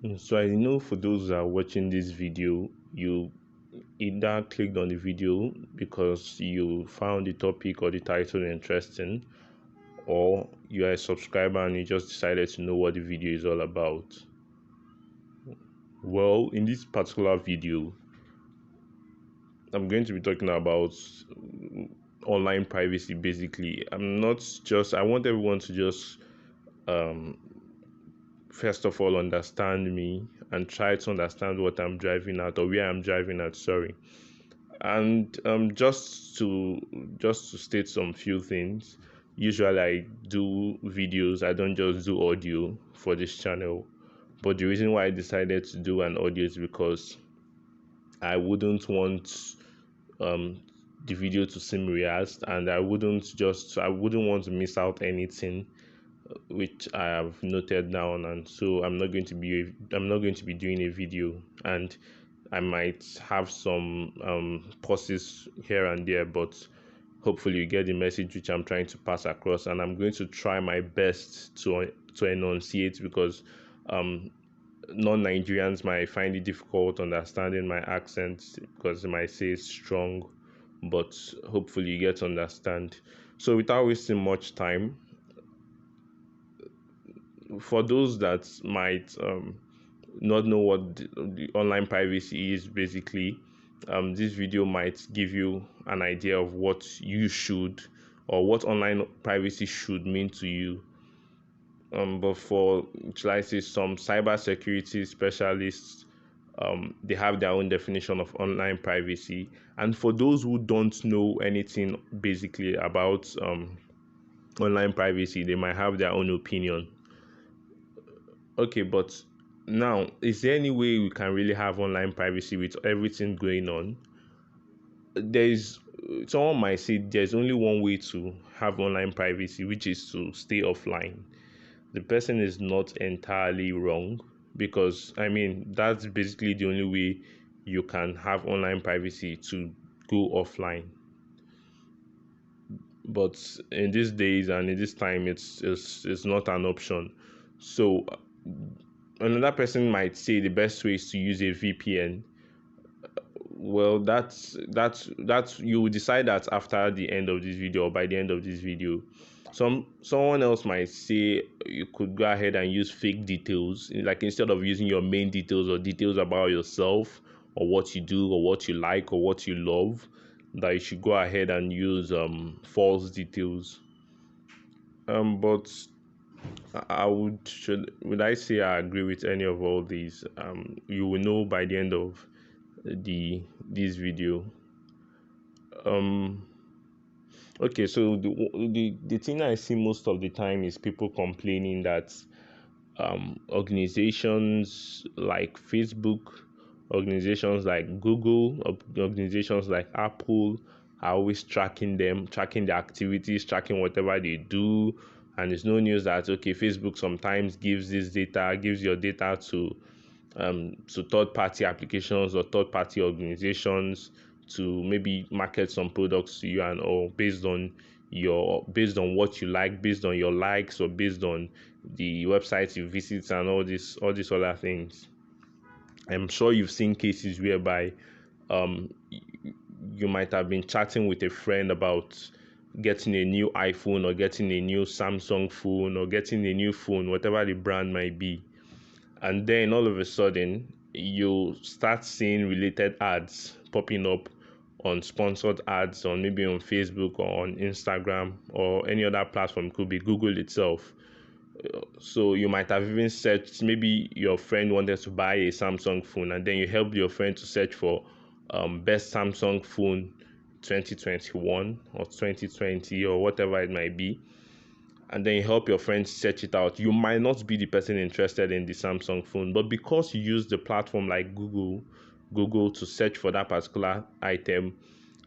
So I know for those that are watching this video, you either clicked on the video because you found the topic or the title interesting, or you are a subscriber and you just decided to know what the video is all about. Well, in this particular video, I'm going to be talking about online privacy. Basically, I want everyone to just um, first of all understand me and try to understand what I'm driving at, or where I'm driving at, sorry. And just to state some few things, usually I do videos, I don't just do audio for this channel. But the reason why I decided to do an audio is because I wouldn't want um the video to seem rehearsed, and I wouldn't want to miss out anything which I have noted down. And so I'm not going to be doing a video, and I might have some pauses here and there, but hopefully you get the message which I'm trying to pass across. And I'm going to try my best to enunciate, because um non-Nigerians might find it difficult understanding my accent because they might say it's strong, but hopefully you get to understand. So without wasting much time, for those that might not know what the online privacy is, basically, this video might give you an idea of what you should, or what online privacy should mean to you. But for, shall I say, some cybersecurity specialists, they have their own definition of online privacy. And for those who don't know anything basically about online privacy, they might have their own opinion. Okay, but now, is there any way we can really have online privacy with everything going on? There's Someone might say there's only one way to have online privacy, which is to stay offline. The person is not entirely wrong, because I mean that's basically the only way you can have online privacy, to go offline. But in these days and in this time, it's not an option. So another person might say the best way is to use a VPN. Well, that's you will decide that after the end of this video, or by the end of this video. Someone else might say you could go ahead and use fake details, like instead of using your main details or details about yourself, or what you do, or what you like, or what you love, that you should go ahead and use false details. But would I say I agree with any of all these? You will know by the end of this video. Okay, so the thing I see most of the time is people complaining that organizations like Facebook, organizations like Google, organizations like Apple are always tracking them, tracking their activities, tracking whatever they do. And it's no news that, okay, Facebook sometimes gives your data to third-party applications or third-party organizations to maybe market some products to you, and or based on what you like, based on your likes, or based on the websites you visit, and all these other things. I'm sure you've seen cases whereby you might have been chatting with a friend about getting a new iPhone, or getting a new Samsung phone, or getting a new phone, whatever the brand might be. And then all of a sudden, you start seeing related ads popping up on sponsored ads, on maybe on Facebook or on Instagram or any other platform. It could be Google itself. So you might have even searched, maybe your friend wanted to buy a Samsung phone, and then you helped your friend to search for best Samsung phone 2021 or 2020 or whatever it might be. And then you help your friends search it out. You might not be the person interested in the Samsung phone, but because you use the platform like Google to search for that particular item,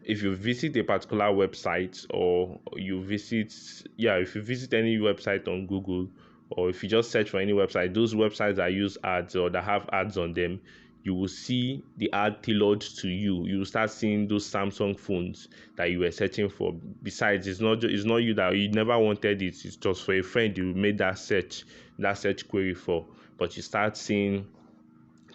if you visit a particular website, or if you visit any website on Google, or if you just search for any website, those websites that use ads or that have ads on them, you will see the ad tailored to you. You will start seeing those Samsung phones that you were searching for. Besides, it's not you, that you never wanted it. It's just for a friend you made that search query for. But you start seeing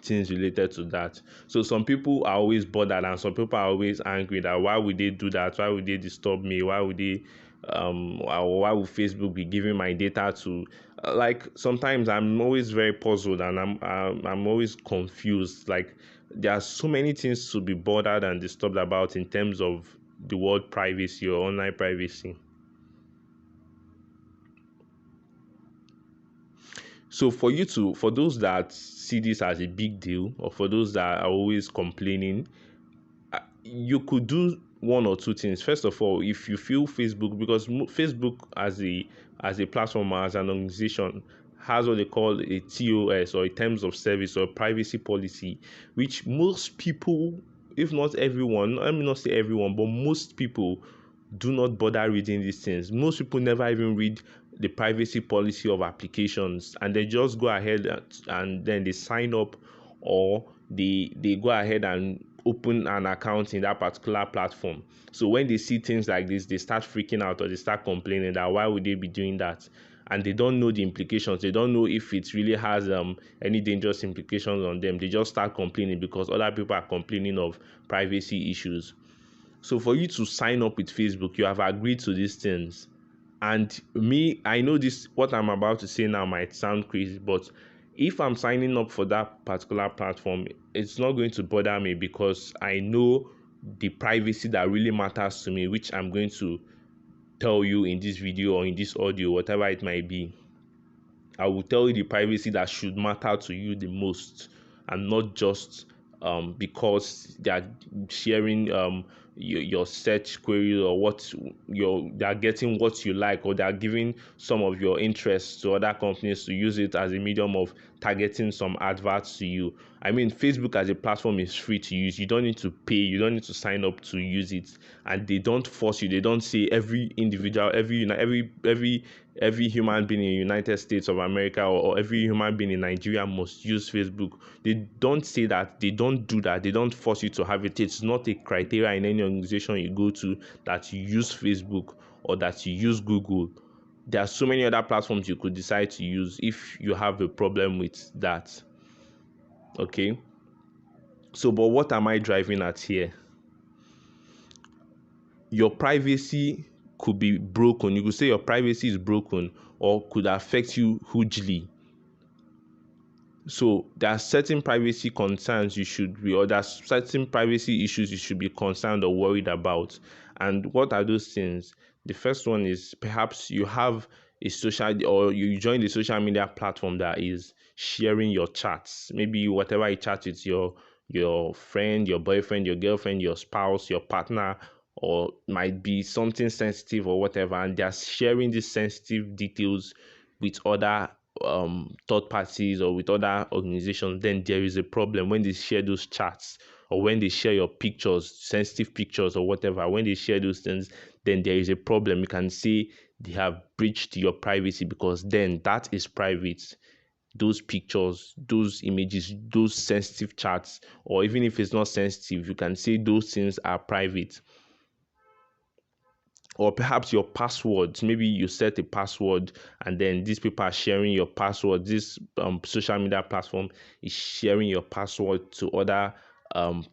things related to that. So some people are always bothered and some people are always angry that why would they do that? Why would they disturb me? Why would they why would Facebook be giving my data to like sometimes I'm always very puzzled and I'm always confused. Like there are so many things to be bothered and disturbed about in terms of the word privacy or online privacy. So for those that see this as a big deal, or for those that are always complaining, you could do one or two things. First of all, if you feel Facebook, because Facebook as a platform or as an organization has what they call a TOS, or a terms of service or privacy policy, which most people, if not everyone, let me not say everyone, but most people do not bother reading these things. Most people never even read the privacy policy of applications, and they just go ahead and then they sign up, or they go ahead and open an account in that particular platform. So when they see things like this, they start freaking out or they start complaining that why would they be doing that, and they don't know the implications. They don't know if it really has any dangerous implications on them. They just start complaining because other people are complaining of privacy issues. So for you to sign up with Facebook, you have agreed to these things. And me, I know this, what I'm about to say now might sound crazy, but if I'm signing up for that particular platform, it's not going to bother me because I know the privacy that really matters to me, which I'm going to tell you in this video or in this audio, whatever it might be. I will tell you the privacy that should matter to you the most, and not just because they are sharing your search query, or they are getting what you like, or they are giving some of your interests to other companies to use it as a medium of targeting some adverts to you. I mean, Facebook as a platform is free to use. You don't need to pay. You don't need to sign up to use it, and they don't force you. They don't say every individual, every human being in the United States of America, or every human being in Nigeria must use Facebook. They don't say that. They don't do that. They don't force you to have it. It's not a criteria in any organization you go to that you use Facebook or that you use Google. There are so many other platforms you could decide to use if you have a problem with that. Okay. So, but what am I driving at here? Your privacy could be broken. You could say your privacy is broken or could affect you hugely. So there are certain privacy concerns you should be, or there are certain privacy issues you should be concerned or worried about. And what are those things? The first one is perhaps you have a social, or you join the social media platform that is sharing your chats. Maybe whatever you chat with your friend, your boyfriend, your girlfriend, your spouse, your partner, or might be something sensitive or whatever, and they're sharing these sensitive details with other third parties or with other organizations. Then there is a problem when they share those chats, or when they share your pictures, sensitive pictures or whatever. When they share those things, then there is a problem. You can say they have breached your privacy, because then that is private. Those pictures, those images, those sensitive chats, or even if it's not sensitive, you can say those things are private. Or perhaps your passwords. Maybe you set a password and then these people are sharing your password. This social media platform is sharing your password to other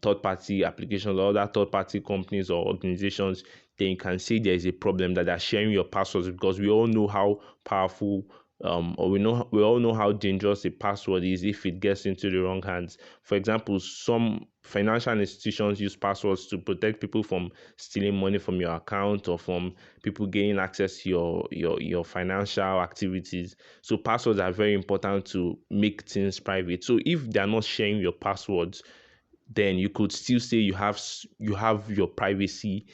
third-party applications or other third-party companies or organizations. Then you can say there is a problem that they're sharing your passwords, because we all know how powerful or we all know how dangerous a password is if it gets into the wrong hands. For example, some financial institutions use passwords to protect people from stealing money from your account, or from people gaining access to your financial activities. So passwords are very important to make things private. So if they are not sharing your passwords, then you could still say you have your privacy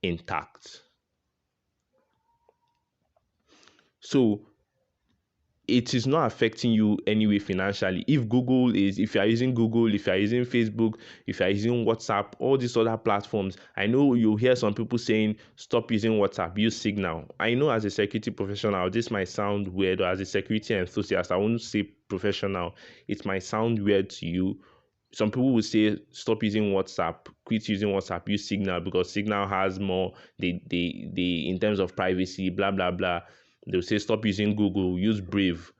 intact. So it is not affecting you anyway financially. If you are using Google, if you are using Facebook, if you are using WhatsApp, all these other platforms, I know you hear some people saying stop using WhatsApp, use Signal. I know as a security professional, this might sound weird, or as a security enthusiast, I won't say professional, it might sound weird to you. Some people will say stop using WhatsApp, quit using WhatsApp, use Signal, because Signal has more, they in terms of privacy, blah blah blah. They'll say stop using Google, use Brave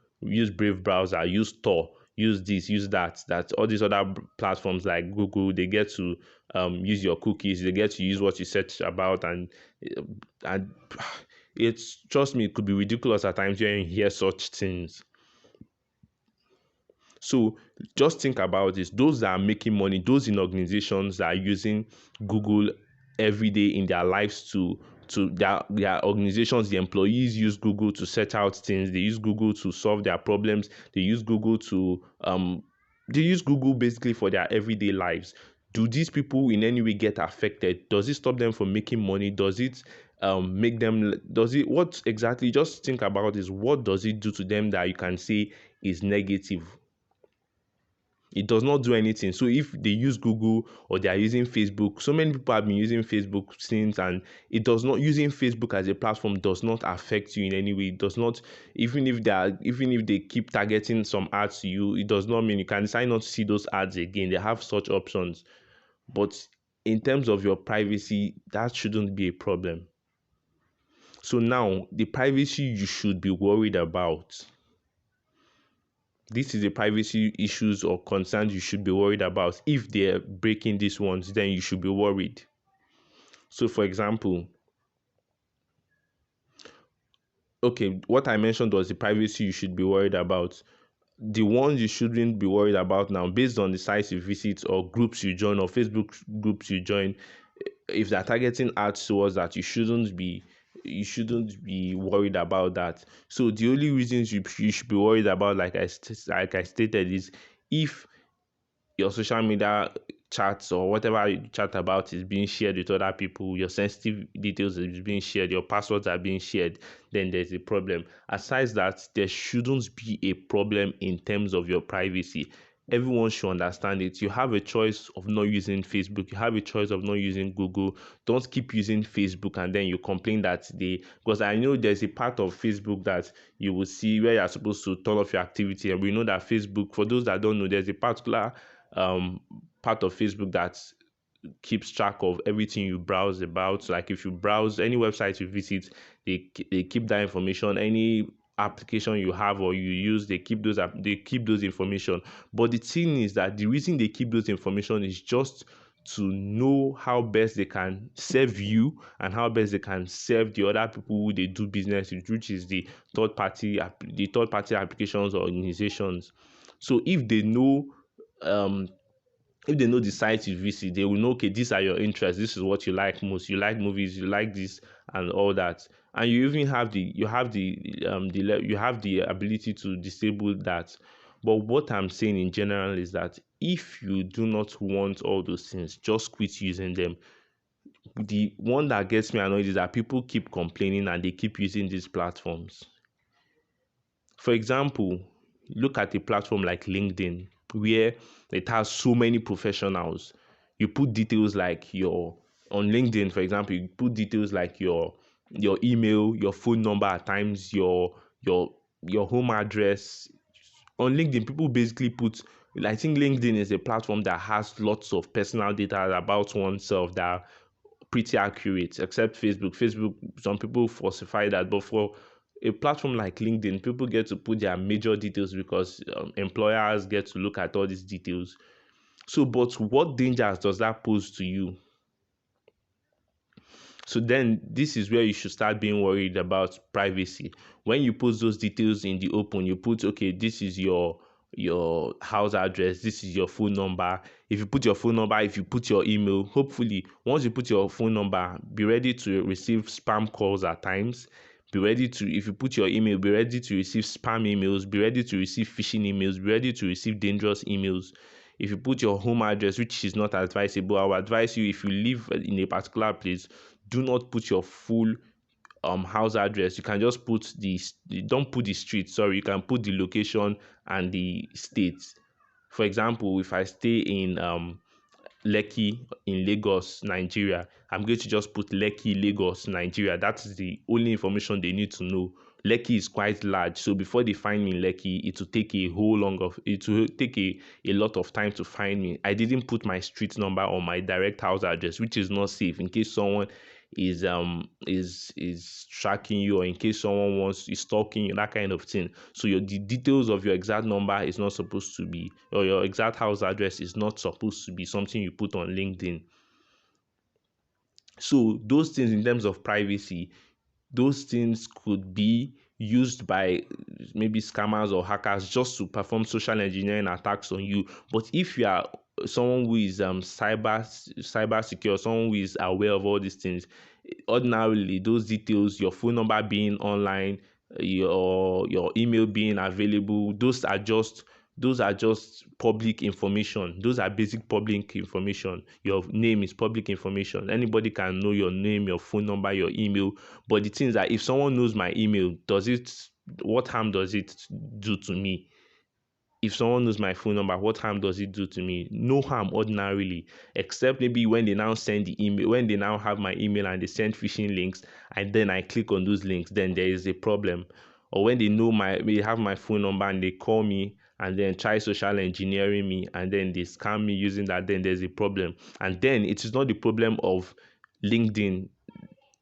browser, use Tor, use this, use that. That all these other platforms like Google, they get to use your cookies, they get to use what you search about, and it's, trust me, it could be ridiculous at times when you hear such things. So just think about this. Those that are making money, those in organizations that are using Google every day in their lives to their organizations, the employees use Google to search out things. They use Google to solve their problems. They use Google to they use Google basically for their everyday lives. Do these people in any way get affected? Does it stop them from making money? Does it make them, does it, what exactly, just think about this, what does it do to them that you can say is negative? It does not do anything. So if they use Google or they are using Facebook, so many people have been using Facebook since, and it does not, using Facebook as a platform does not affect you in any way. It does not, even if they keep targeting some ads to you, it does not mean you can decide not to see those ads again. They have such options. But in terms of your privacy, that shouldn't be a problem. So now the privacy you should be worried about. This is the privacy issues or concerns you should be worried about. If they're breaking these ones, then you should be worried. So for example, okay, what I mentioned was the privacy you should be worried about. The ones you shouldn't be worried about now, based on the sites you visit or groups you join or Facebook groups you join, if they're targeting ads towards that, you shouldn't be worried about that. So the only reasons you should be worried about, like I stated, is if your social media chats or whatever you chat about is being shared with other people, your sensitive details is being shared, your passwords are being shared, then there's a problem. Aside that, there shouldn't be a problem in terms of your privacy. Everyone should understand it. You have a choice of not using Facebook. You have a choice of not using Google. Don't keep using Facebook and then you complain that because I know there's a part of Facebook that you will see where you're supposed to turn off your activity. And we know that Facebook, for those that don't know, there's a particular part of Facebook that keeps track of everything you browse about. So like if you browse any website you visit, they keep that information. Any application you have or you use, they keep those information. But the thing is that the reason they keep those information is just to know how best they can serve you and how best they can serve the other people who they do business with, which is the third party applications or organizations. So if they know the sites you visit, they will know, okay, these are your interests, this is what you like most, you like movies, you like this and all that. And you even have the ability to disable that. But what I'm saying in general is that if you do not want all those things, just quit using them. The one that gets me annoyed is that people keep complaining and they keep using these platforms. For example, look at a platform like LinkedIn, where it has so many professionals. You put details like on LinkedIn, for example, you put details like your email, your phone number, at times your home address. On LinkedIn, people basically put, I think LinkedIn is a platform that has lots of personal data about oneself that are pretty accurate, except Facebook. Facebook, some people falsify that, but for a platform like LinkedIn, people get to put their major details because employers get to look at all these details. So, but what dangers does that pose to you? So then this is where you should start being worried about privacy. When you put those details in the open, you put, okay, this is your house address, this is your phone number. If you put your phone number, if you put your email, hopefully once you put your phone number, be ready to receive spam calls at times. Be ready to, if you put your email, be ready to receive spam emails, be ready to receive phishing emails, be ready to receive dangerous emails. If you put your home address, which is not advisable, I would advise you, if you live in a particular place, do not put your full house address. You can just put don't put the street, sorry, you can put the location and the state. For example, if I stay in Lekki in Lagos, Nigeria, I'm going to just put Lekki, Lagos, Nigeria. That is the only information they need to know. Lekki is quite large, so before they find me in Lekki, it will take a lot of time to find me. I didn't put my street number or my direct house address, which is not safe in case someone is tracking you, or in case someone wants is stalking you, that kind of thing. So the details of your exact number is not supposed to be, or your exact house address is not supposed to be something you put on LinkedIn. So those things, in terms of privacy, those things could be used by maybe scammers or hackers just to perform social engineering attacks on you. But if you are someone who is cyber secure, someone who is aware of all these things, ordinarily those details, your phone number being online, your email being available, those are just public information. Those are basic public information. Your name is public information. Anybody can know your name, your phone number, your email. But the thing is that if someone knows my email, what harm does it do to me? If someone knows my phone number, what harm does it do to me? No harm ordinarily, except maybe when they now send the email, when they now have my email and they send phishing links, and then I click on those links, then there is a problem. Or when they have my phone number and they call me and then try social engineering me and then they scam me using that, then there's a problem. And then it is not the problem of LinkedIn,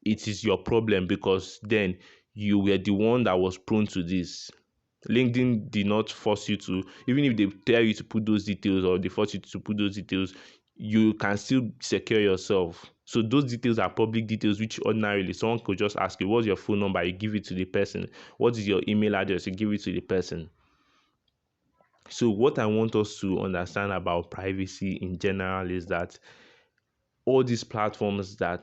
it is your problem, because then you were the one that was prone to this. LinkedIn did not force you to, even if they tell you to put those details or they force you to put those details, you can still secure yourself. So those details are public details, which ordinarily someone could just ask you, what's your phone number? You give it to the person. What is your email address? You give it to the person. So what I want us to understand about privacy in general is that all these platforms like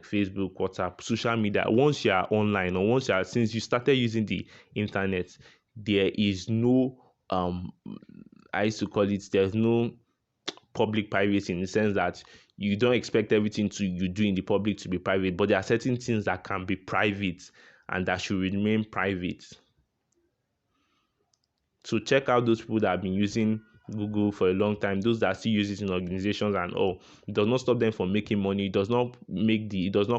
Facebook, WhatsApp, social media, once you are online, or since you started using the internet, there is no I used to call it, there's no public privacy, in the sense that you don't expect everything to you do in the public to be private, but there are certain things that can be private and that should remain private. So check out those people that have been using Google for a long time, those that still use it in organizations and all. It does not stop them from making money. It does not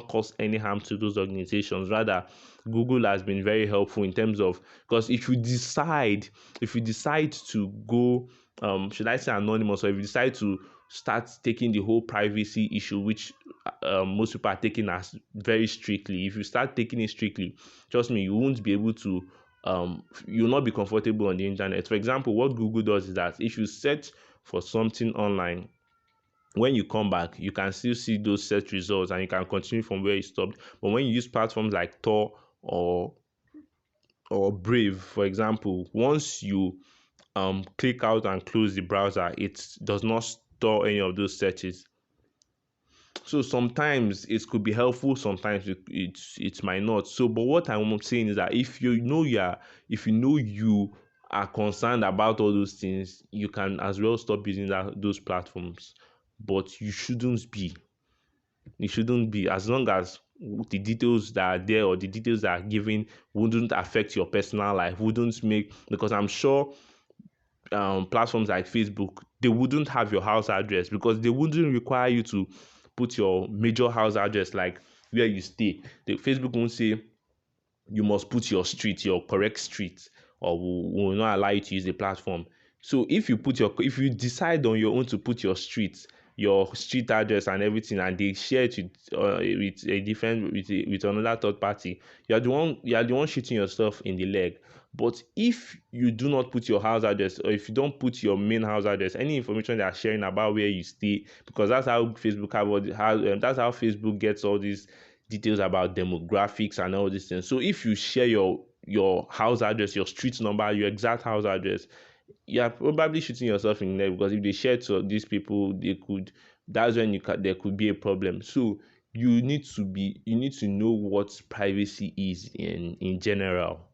cause any harm to those organizations. Rather, Google has been very helpful in terms of, because if you decide to go, should I say anonymous, or if you decide to start taking the whole privacy issue, which most people are taking as very strictly, if you start taking it strictly, trust me, you won't be able to you'll not be comfortable on the internet. For example, what Google does is that if you search for something online, when you come back, you can still see those search results and you can continue from where you stopped. But when you use platforms like Tor or Brave, for example, once you click out and close the browser, it does not store any of those searches. So sometimes it could be helpful, sometimes it might not. So, but what I'm saying is that if you know you are concerned about all those things, you can as well stop using those platforms. But you shouldn't be. You shouldn't be, as long as the details that are there or the details that are given wouldn't affect your personal life, wouldn't make, because I'm sure platforms like Facebook, they wouldn't have your house address, because they wouldn't require you to put your major house address, like where you stay. The Facebook won't say you must put your street, your correct street, or will not allow you to use the platform. So if you decide on your own to put your street address and everything, and they share it with a different with another third party, you are the one shooting yourself in the leg. But if you do not put your house address, or if you don't put your main house address, any information they are sharing about where you stay, because that's how that's how Facebook gets all these details about demographics and all these things. So if you share your house address, your street number, your exact house address, you're probably shooting yourself in the leg, because if they share to these people, that's when there could be a problem. So you need to know what privacy is in general.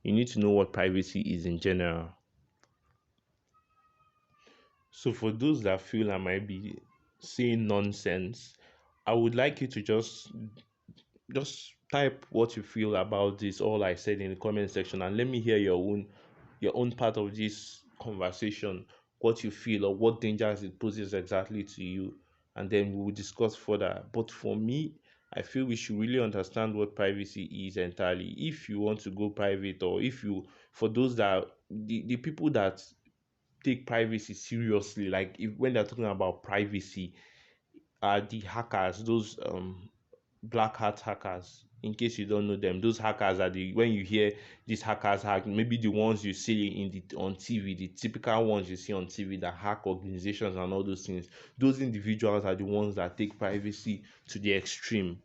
You need to know what privacy is in general. So for those that feel I might be saying nonsense, I would like you to just type what you feel about this, all I said, in the comment section, and let me hear your own part of this conversation, what you feel or what dangers it poses exactly to you, and then we will discuss further. But for me, I feel we should really understand what privacy is entirely. If you want to go private, or for those that the people that take privacy seriously, like when they're talking about privacy, are the hackers, those black hat hackers. In case you don't know them, those hackers are the, when you hear these hackers hack, maybe the ones you see in the on TV, the typical ones you see on TV that hack organizations and all those things. Those individuals are the ones that take privacy to the extreme.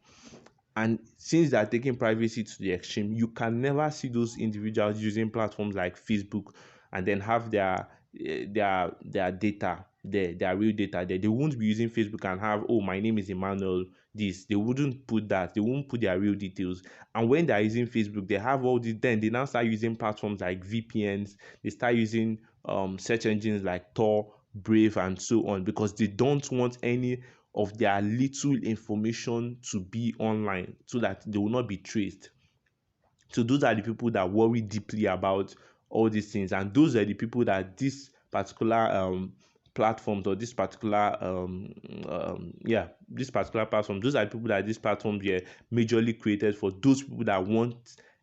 And since they are taking privacy to the extreme, you can never see those individuals using platforms like Facebook and then have their data there, their real data there. They won't be using Facebook and have, oh, my name is Emmanuel. This, they wouldn't put that. They won't put their real details. And when they're using Facebook, they have all this. Then they now start using platforms like VPNs. They start using search engines like Tor, Brave, and so on, because they don't want any of their little information to be online, so that they will not be traced. So those are the people that worry deeply about all these things, and those are the people that this particular platforms, or this particular this particular platform, those are the people that this platform were majorly created for. Those people that want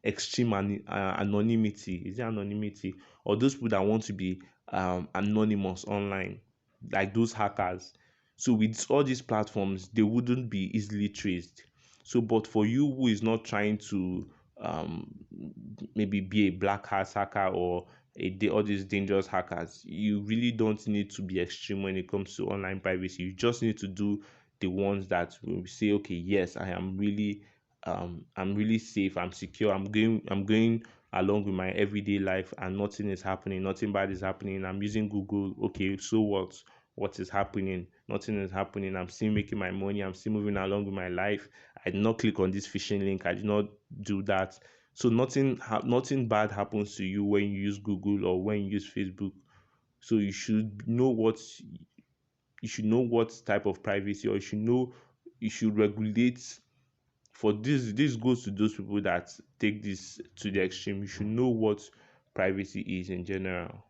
extreme anonymity, is it anonymity, or those people that want to be anonymous online, like those hackers. So with all these platforms, they wouldn't be easily traced. So, but for you who is not trying to um, maybe be a black hat hacker, or all these dangerous hackers, you really don't need to be extreme when it comes to online privacy. You just need to do the ones that will say, okay, yes, I'm really safe, I'm secure, I'm going along with my everyday life, and nothing is happening, nothing bad is happening. I'm using Google. Okay, so what is happening? Nothing is happening. I'm still making my money, I'm still moving along with my life. I did not click on this phishing link, I did not do that. So nothing bad happens to you when you use Google or when you use Facebook. So you should know what type of privacy, or you should regulate. For this goes to those people that take this to the extreme. You should know what privacy is in general.